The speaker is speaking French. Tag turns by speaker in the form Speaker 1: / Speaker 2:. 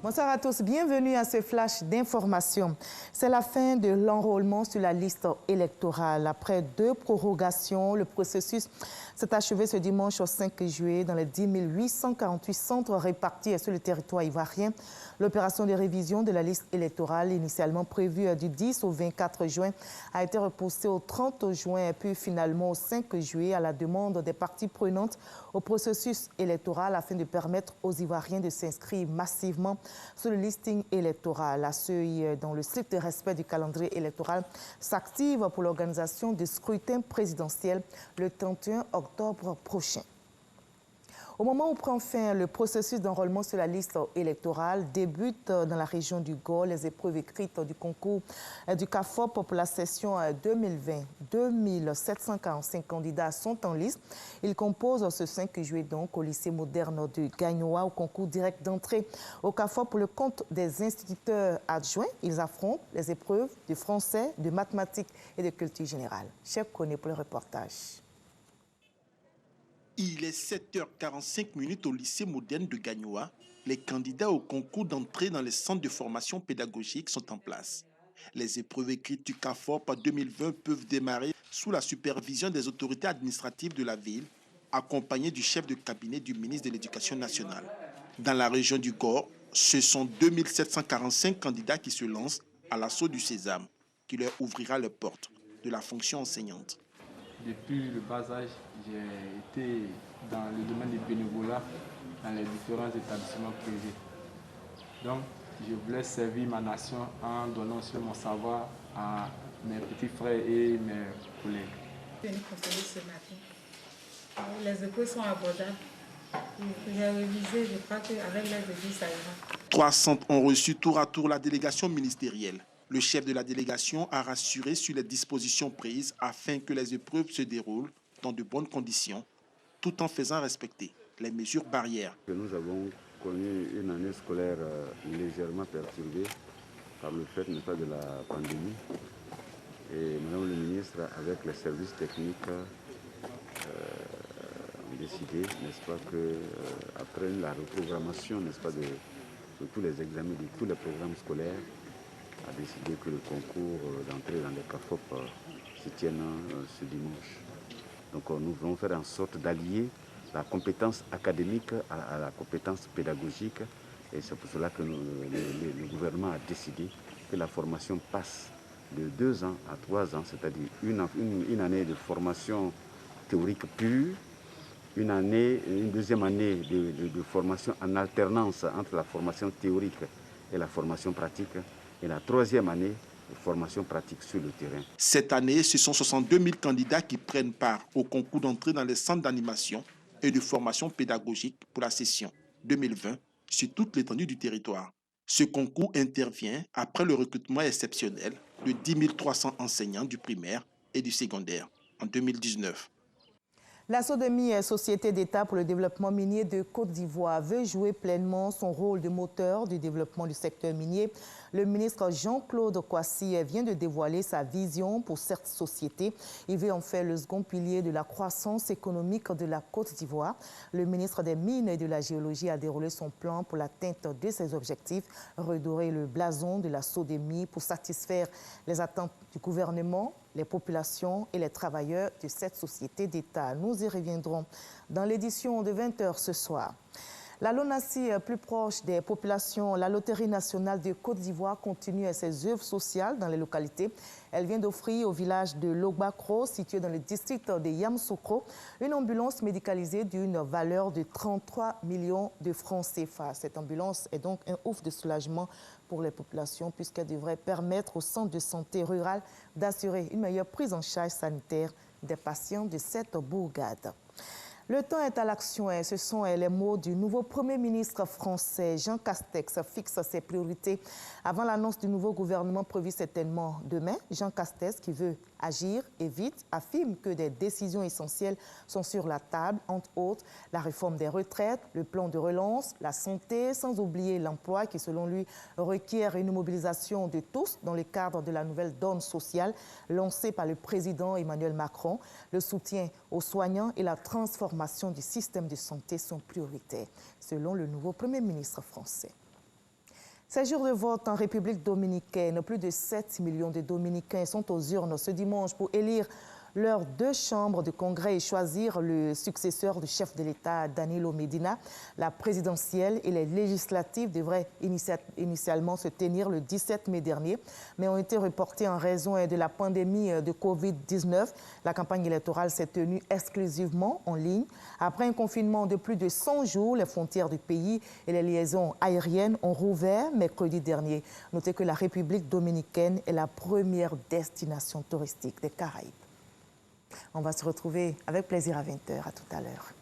Speaker 1: Bonsoir à tous, bienvenue à ce flash d'information. C'est la fin de l'enrôlement sur la liste électorale. Après 2 prorogations, le processus s'est achevé ce dimanche au 5 juillet dans les 10 848 centres répartis sur le territoire ivoirien. L'opération de révision de la liste électorale, initialement prévue du 10 au 24 juin, a été repoussée au 30 juin puis finalement au 5 juillet à la demande des parties prenantes au processus électoral afin de permettre aux Ivoiriens de s'inscrire massivement sur le listing électoral. À ceux dont le strict respect du calendrier électoral s'active pour l'organisation du scrutin présidentiel le 31 octobre prochain. Au moment où prend fin le processus d'enrôlement sur la liste électorale, débutent dans la région du Gord les épreuves écrites du concours du CAFOP pour la session 2020. 2745 candidats sont en liste. Ils composent ce 5 juillet donc au lycée moderne de Gagnoa au concours direct d'entrée au CAFOP pour le compte des instituteurs adjoints. Ils affrontent les épreuves de français, de mathématiques et de culture générale. Chef Koné pour le reportage.
Speaker 2: Il est 7h45 au lycée moderne de Gagnoa. Les candidats au concours d'entrée dans les centres de formation pédagogique sont en place. Les épreuves écrites du CAFOP 2020 peuvent démarrer sous la supervision des autorités administratives de la ville, accompagnées du chef de cabinet du ministre de l'Éducation nationale. Dans la région du Gord, ce sont 2745 candidats qui se lancent à l'assaut du Sésame, qui leur ouvrira les portes de la fonction enseignante.
Speaker 3: Depuis le bas âge, j'ai été dans le domaine du bénévolat dans les différents établissements privés. Donc, je voulais servir ma nation en donnant aussi mon savoir à mes petits frères et mes collègues.
Speaker 4: Je suis venue contrôler ce matin. Les épreuves sont abordables. J'ai révisé, je crois qu'avec l'aide de Dieu, ça ira.
Speaker 2: 300 ont reçu tour à tour la délégation ministérielle. Le chef de la délégation a rassuré sur les dispositions prises afin que les épreuves se déroulent dans de bonnes conditions, tout en faisant respecter les mesures barrières.
Speaker 5: Nous avons connu une année scolaire légèrement perturbée par le fait, n'est-ce pas, de la pandémie. Et Madame le ministre, avec les services techniques, ont décidé, n'est-ce pas, que après la reprogrammation, n'est-ce pas, de tous les examens, de tous les programmes scolaires, a décidé que le concours d'entrée dans les CAFOP se tienne ce dimanche. Donc nous voulons faire en sorte d'allier la compétence académique à la compétence pédagogique. Et c'est pour cela que le gouvernement a décidé que la formation passe de 2 ans à 3 ans, c'est-à-dire une année de formation théorique pure, une deuxième année de formation en alternance entre la formation théorique et la formation pratique, et la 3e année de formation pratique sur le terrain.
Speaker 2: Cette année, ce sont 62 000 candidats qui prennent part au concours d'entrée dans les centres d'animation et de formation pédagogique pour la session 2020 sur toute l'étendue du territoire. Ce concours intervient après le recrutement exceptionnel de 10 300 enseignants du primaire et du secondaire en 2019.
Speaker 1: La SODEMI, Société d'État pour le développement minier de Côte d'Ivoire, veut jouer pleinement son rôle de moteur du développement du secteur minier. Le ministre Jean-Claude Kwasi vient de dévoiler sa vision pour cette société. Il veut en faire le second pilier de la croissance économique de la Côte d'Ivoire. Le ministre des Mines et de la Géologie a déroulé son plan pour l'atteinte de ses objectifs, redorer le blason de la SODEMI pour satisfaire les attentes du gouvernement, les populations et les travailleurs de cette société d'État. Nous y reviendrons dans l'édition de 20h ce soir. La LONASI, plus proche des populations, la Loterie nationale de Côte d'Ivoire continue ses œuvres sociales dans les localités. Elle vient d'offrir au village de Logbakro, situé dans le district de Yamsoukro, une ambulance médicalisée d'une valeur de 33 millions de francs CFA. Cette ambulance est donc un ouf de soulagement pour les populations puisqu'elle devrait permettre au centre de santé rural d'assurer une meilleure prise en charge sanitaire des patients de cette bourgade. Le temps est à l'action et ce sont les mots du nouveau Premier ministre français. Jean Castex fixe ses priorités avant l'annonce du nouveau gouvernement prévu certainement demain. Jean Castex, qui veut agir et vite, affirme que des décisions essentielles sont sur la table, entre autres la réforme des retraites, le plan de relance, la santé, sans oublier l'emploi qui, selon lui, requiert une mobilisation de tous dans le cadre de la nouvelle donne sociale lancée par le président Emmanuel Macron. Le soutien aux soignants et la transformation du système de santé sont prioritaires, selon le nouveau Premier ministre français. Ces jours de vote en République dominicaine, plus de 7 millions de Dominicains sont aux urnes ce dimanche pour élire leurs 2 chambres de congrès et choisir le successeur du chef de l'État, Danilo Medina. La présidentielle et les législatives devraient initialement se tenir le 17 mai dernier, mais ont été reportées en raison de la pandémie de Covid-19. La campagne électorale s'est tenue exclusivement en ligne. Après un confinement de plus de 100 jours, les frontières du pays et les liaisons aériennes ont rouvert mercredi dernier. Notez que la République dominicaine est la première destination touristique des Caraïbes. On va se retrouver avec plaisir à 20h. À tout à l'heure.